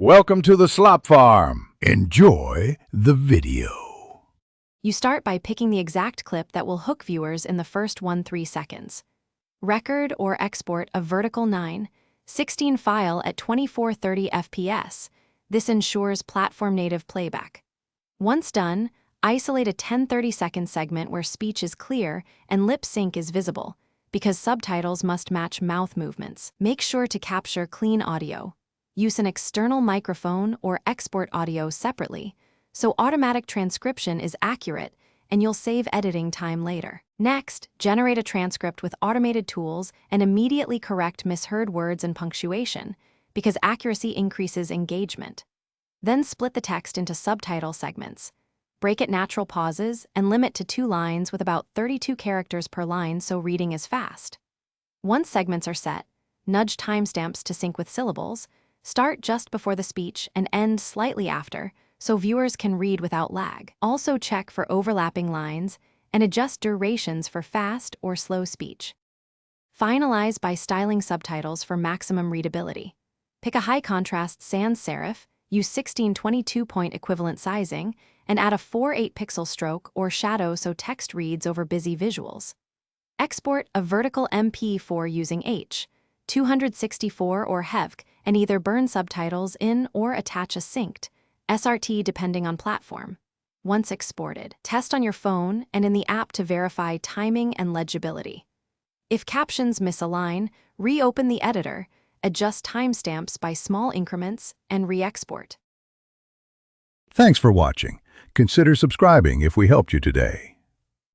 Welcome to the Slop Farm. Enjoy the video. You start by picking the exact clip that will hook viewers in the first 3 seconds. Record or export a vertical 9:16 file at 2430 fps. This ensures platform-native playback. Once done, isolate a 10-30-second segment where speech is clear and lip sync is visible, because subtitles must match mouth movements. Make sure to capture clean audio. Use an external microphone or export audio separately, so automatic transcription is accurate and you'll save editing time later. Next, generate a transcript with automated tools and immediately correct misheard words and punctuation, because accuracy increases engagement. Then split the text into subtitle segments. Break at natural pauses and limit to 2 lines with about 32 characters per line so reading is fast. Once segments are set, nudge timestamps to sync with syllables. Start just before the speech and end slightly after, so viewers can read without lag. Also check for overlapping lines and adjust durations for fast or slow speech. Finalize by styling subtitles for maximum readability. Pick a high-contrast sans serif, use 16:22-point equivalent sizing, and add a 4:8 pixel stroke or shadow so text reads over busy visuals. Export a vertical MP4 using H.264 or HEVC and either burn subtitles in or attach a synced SRT depending on platform. Once exported, test on your phone and in the app to verify timing and legibility. If captions misalign, reopen the editor, adjust timestamps by small increments, and re-export. Thanks for watching. Consider subscribing if we helped you today.